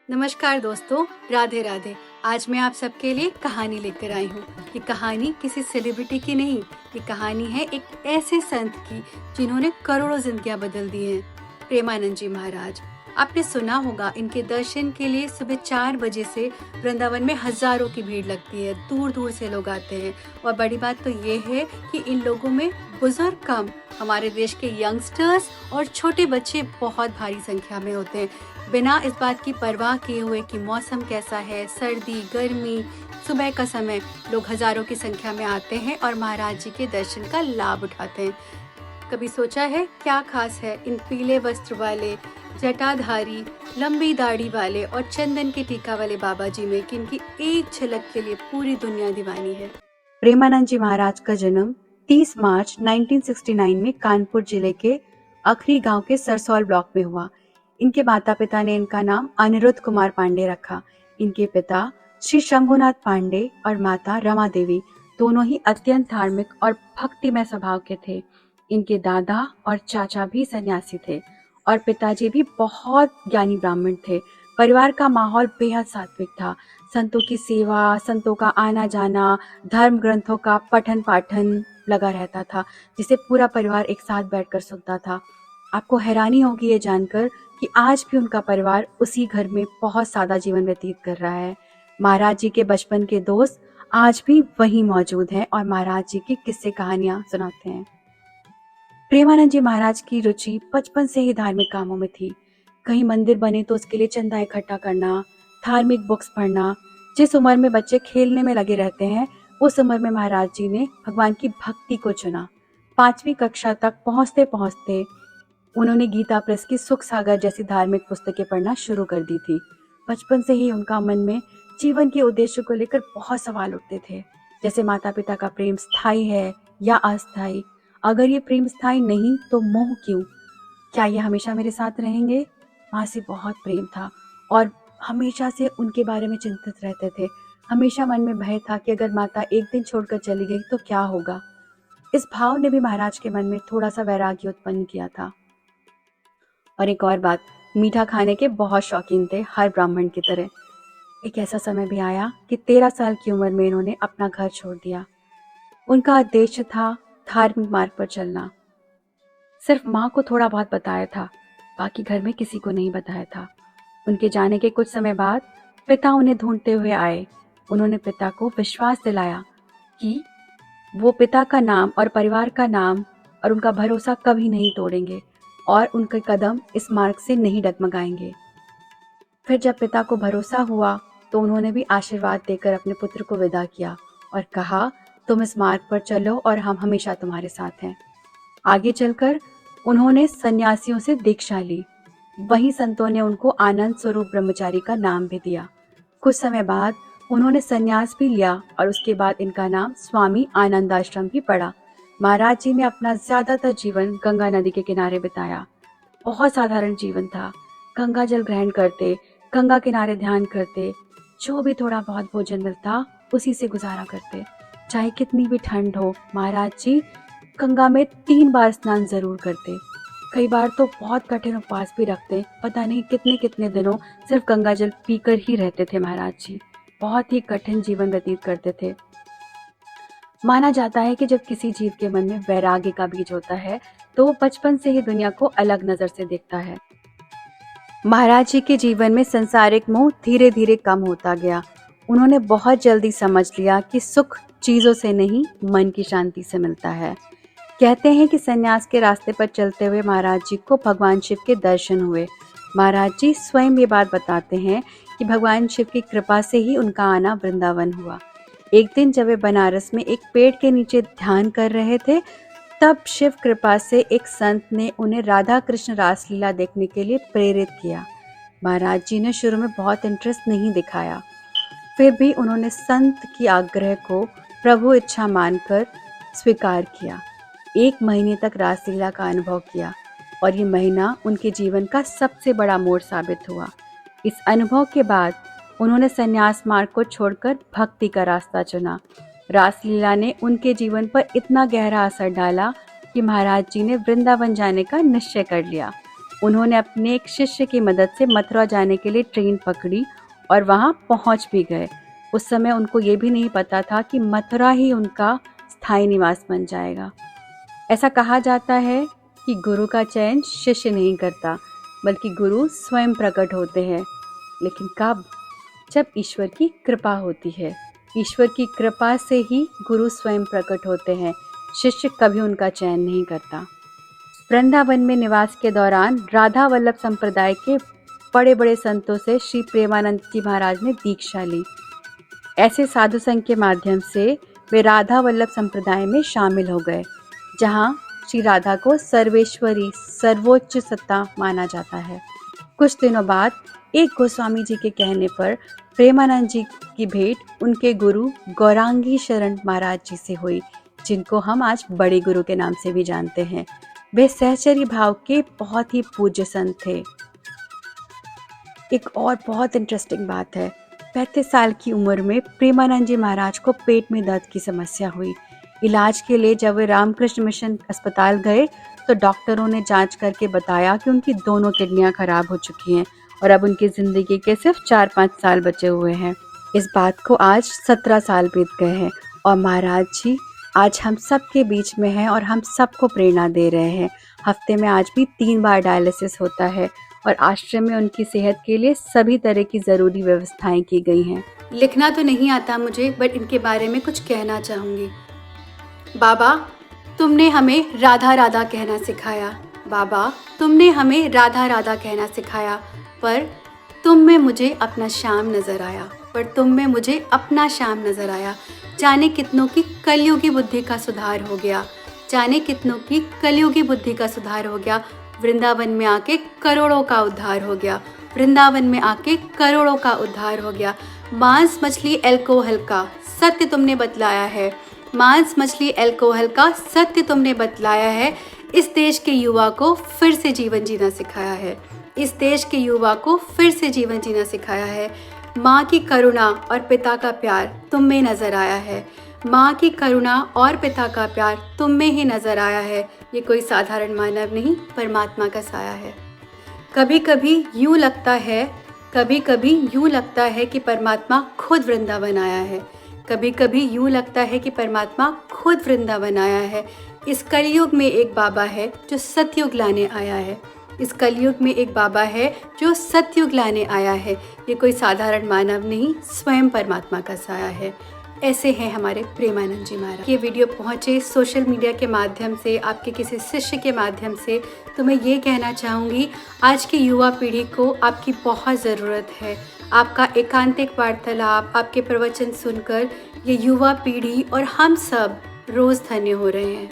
नमस्कार दोस्तों, राधे राधे। आज मैं आप सबके लिए कहानी लेकर आई हूँ। ये कहानी किसी सेलिब्रिटी की नहीं, ये कहानी है एक ऐसे संत की जिन्होंने करोड़ों जिंदगियां बदल दी हैं। प्रेमानंद जी महाराज। आपने सुना होगा, इनके दर्शन के लिए सुबह 4 बजे से वृंदावन में हजारों की भीड़ लगती है। दूर दूर से लोग आते हैं और बड़ी बात तो ये है कि इन लोगों में बुजुर्ग कम, हमारे देश के यंगस्टर्स और छोटे बच्चे बहुत भारी संख्या में होते हैं। बिना इस बात की परवाह किए हुए कि मौसम कैसा है, सर्दी गर्मी, सुबह का समय, लोग हजारों की संख्या में आते हैं और महाराज जी के दर्शन का लाभ उठाते हैं। कभी सोचा है क्या खास है इन पीले वस्त्र वाले, जटाधारी, लंबी दाढ़ी वाले और चंदन के टीका वाले बाबा जी में कि इनकी एक झलक के लिए पूरी दुनिया दीवानी है। प्रेमानंद जी महाराज का जन्म 30 मार्च 1969 में कानपुर जिले के अखरी गांव के सरसौल ब्लॉक में हुआ। इनके माता पिता ने इनका नाम अनिरुद्ध कुमार पांडे रखा। इनके पिता श्री शंभुनाथ पांडे और माता रमा देवी दोनों ही अत्यंत धार्मिक और भक्तिमय स्वभाव के थे। इनके दादा और चाचा भी सन्यासी थे और पिताजी भी बहुत ज्ञानी ब्राह्मण थे। परिवार का माहौल बेहद सात्विक था। संतों की सेवा, संतों का आना जाना, धर्म ग्रंथों का पठन पाठन लगा रहता था, जिसे पूरा परिवार एक साथ बैठकर सुनता था। आपको हैरानी होगी ये जानकर कि आज भी उनका परिवार उसी घर में बहुत सादा जीवन व्यतीत कर रहा है। महाराज जी के बचपन के दोस्त आज भी वहीं मौजूद हैं और महाराज जी की किस्से कहानियां सुनाते हैं। प्रेमानंद जी महाराज की रुचि बचपन से ही धार्मिक कामों में थी। कहीं मंदिर बने तो उसके लिए चंदा इकट्ठा करना, धार्मिक बुक्स पढ़ना। जिस उम्र में बच्चे खेलने में लगे रहते हैं, उस उम्र में महाराज जी ने भगवान की भक्ति को चुना। 5वीं कक्षा तक पहुंचते पहुंचते उन्होंने गीता प्रेस की सुख सागर जैसी धार्मिक पुस्तकें पढ़ना शुरू कर दी थी। बचपन से ही उनका मन में जीवन के उद्देश्य को लेकर बहुत सवाल उठते थे, जैसे माता पिता का प्रेम स्थायी है या अस्थायी? अगर ये प्रेम स्थायी नहीं तो मोह क्यों? क्या ये हमेशा मेरे साथ रहेंगे? माँ से बहुत प्रेम था और हमेशा से उनके बारे में चिंतित रहते थे। हमेशा मन में भय था कि अगर माता एक दिन छोड़कर चली गई तो क्या होगा। इस भाव ने भी महाराज के मन में थोड़ा सा वैराग्य उत्पन्न किया था। और एक और बात, मीठा खाने के बहुत शौकीन थे, हर ब्राह्मण की तरह। एक ऐसा समय भी आया कि 13 साल की उम्र में इन्होंने अपना घर छोड़ दिया। उनका उद्देश्य था धार्मिक मार्ग पर चलना। सिर्फ माँ को थोड़ा बहुत बताया था, बाकी घर में किसी को नहीं बताया था। उनके जाने के कुछ समय बाद पिता उन्हें ढूंढते हुए आए। उन्होंने पिता को विश्वास दिलाया कि वो पिता का नाम और परिवार का नाम और उनका भरोसा कभी नहीं तोड़ेंगे और उनके कदम इस मार्ग से नहीं डगमगाएंगे। फिर जब पिता को भरोसा हुआ तो उन्होंने भी आशीर्वाद देकर अपने पुत्र को विदा किया और कहा, तुम इस मार्ग पर चलो और हम हमेशा तुम्हारे साथ हैं। आगे चलकर उन्होंने सन्यासियों से दीक्षा ली। वहीं संतों ने उनको आनंद स्वरूप ब्रह्मचारी का नाम भी दिया। कुछ समय बाद उन्होंने सन्यास भी लिया और उसके बाद इनका नाम स्वामी आनंदाश्रम भी पड़ा। महाराज जी ने अपना ज्यादातर जीवन गंगा नदी के किनारे बिताया। बहुत साधारण जीवन था। गंगा जल ग्रहण करते, गंगा किनारे ध्यान करते, जो भी थोड़ा बहुत भोजन मिलता उसी से गुजारा करते। चाहे कितनी भी ठंड हो, महाराज जी गंगा में 3 बार स्नान जरूर करते। कई बार तो बहुत कठिन उपवास भी रखते। पता नहीं कितने कितने दिनों सिर्फ गंगा जल पीकर ही रहते थे महाराज जी। बहुत ही कठिन जीवन व्यतीत करते थे। माना जाता है कि जब किसी जीव के मन में वैराग्य का बीज होता है तो वो बचपन से ही दुनिया को अलग नजर से देखता है। महाराज जी के जीवन में संसारिक मोह धीरे धीरे कम होता गया। उन्होंने बहुत जल्दी समझ लिया कि सुख चीजों से नहीं, मन की शांति से मिलता है। कहते हैं कि सन्यास के रास्ते पर चलते हुए महाराज जी को भगवान शिव के दर्शन हुए। महाराज जी स्वयं ये बात बताते हैं कि भगवान शिव की कृपा से ही उनका आना वृंदावन हुआ। एक दिन जब वे बनारस में एक पेड़ के नीचे ध्यान कर रहे थे, तब शिव कृपा से एक संत ने उन्हें राधा कृष्ण रासलीला देखने के लिए प्रेरित किया। महाराज जी ने शुरू में बहुत इंटरेस्ट नहीं दिखाया, फिर भी उन्होंने संत की आग्रह को प्रभु इच्छा मानकर स्वीकार किया। 1 महीने तक रासलीला का अनुभव किया और ये महीना उनके जीवन का सबसे बड़ा मोड़ साबित हुआ। इस अनुभव के बाद उन्होंने संन्यास मार्ग को छोड़कर भक्ति का रास्ता चुना। रासलीला ने उनके जीवन पर इतना गहरा असर डाला कि महाराज जी ने वृंदावन जाने का निश्चय कर लिया। उन्होंने अपने एक शिष्य की मदद से मथुरा जाने के लिए ट्रेन पकड़ी और वहां पहुंच भी गए। उस समय उनको ये भी नहीं पता था कि मथुरा ही उनका स्थायी निवास बन जाएगा। ऐसा कहा जाता है कि गुरु का चयन शिष्य नहीं करता, बल्कि गुरु स्वयं प्रकट होते हैं। लेकिन कब? जब ईश्वर की कृपा होती है। ईश्वर की कृपा से ही गुरु स्वयं प्रकट होते हैं। शिष्य कभी उनका चयन नहीं करता। वृंदावन में निवास के दौरान राधा वल्लभ संप्रदाय के बड़े बड़े संतों से श्री प्रेमानंद जी महाराज ने दीक्षा ली। ऐसे साधु संघ के माध्यम से वे राधा वल्लभ संप्रदाय में शामिल हो गए, जहां श्री राधा को सर्वेश्वरी, सर्वोच्च सत्ता माना जाता है। कुछ दिनों बाद एक गोस्वामी जी के कहने पर प्रेमानंद जी की भेंट उनके गुरु गौरांगी शरण महाराज जी से हुई, जिनको हम आज बड़े गुरु के नाम से भी जानते हैं। वे सहचर्य भाव के बहुत ही पूज्य संत थे। एक और बहुत इंटरेस्टिंग बात है, 35 साल की उम्र में प्रेमानंद जी महाराज को पेट में दर्द की समस्या हुई। इलाज के लिए जब वे रामकृष्ण मिशन अस्पताल गए तो डॉक्टरों ने जांच करके बताया कि उनकी दोनों किडनियां खराब हो चुकी हैं और अब उनकी ज़िंदगी के सिर्फ 4-5 साल बचे हुए हैं। इस बात को आज 17 साल बीत गए हैं और महाराज जी आज हम सब के बीच में हैं और हम सबको प्रेरणा दे रहे हैं। हफ्ते में आज भी 3 बार डायलिसिस होता है और आश्रम में उनकी सेहत के लिए सभी तरह की ज़रूरी व्यवस्थाएं की गई हैं। लिखना तो नहीं आता मुझे, बट इनके बारे में कुछ कहना चाहूँगी। बाबा, तुमने हमें राधा राधा कहना सिखाया। बाबा, तुमने हमें राधा राधा कहना सिखाया, पर तुम में मुझे अपना श्याम नज़र आया, पर तुम में मुझे अपना श्याम नज़र आया। जाने कितनों की कलयुगी बुद्धि का सुधार हो गया, जाने कितनों की कलयुगी बुद्धि का सुधार हो गया। वृंदावन में आके करोड़ों का उद्धार हो गया, वृंदावन में आके करोड़ों का उद्धार हो गया। मांस मछली एल्कोहल का सत्य तुमने बतलाया है, मांस मछली एल्कोहल का सत्य तुमने बतलाया है। इस देश के युवा को फिर से जीवन जीना सिखाया है, इस देश के युवा को फिर से जीवन जीना सिखाया है। माँ की करुणा और पिता का प्यार तुम में नजर आया है, माँ की करुणा और पिता का प्यार तुम में ही नजर आया है। ये कोई साधारण मानव नहीं, परमात्मा का साया है। कभी कभी यूँ लगता है, कभी कभी यूँ लगता है कि परमात्मा खुद वृंदावन आया है, कभी कभी यूँ लगता है कि परमात्मा खुद वृंदावन आया है। इस कलयुग में एक बाबा है जो सतयुग लाने आया है, इस कलयुग में एक बाबा है जो सतयुग लाने आया है। ये कोई साधारण मानव नहीं, स्वयं परमात्मा का साया है। ऐसे हैं हमारे प्रेमानंद जी महाराज। ये वीडियो पहुँचे सोशल मीडिया के माध्यम से, आपके किसी शिष्य के माध्यम से, तो मैं ये कहना चाहूँगी, आज की युवा पीढ़ी को आपकी बहुत ज़रूरत है। आपका एकांतिक वार्तालाप, आपके प्रवचन सुनकर ये युवा पीढ़ी और हम सब रोज़ धन्य हो रहे हैं।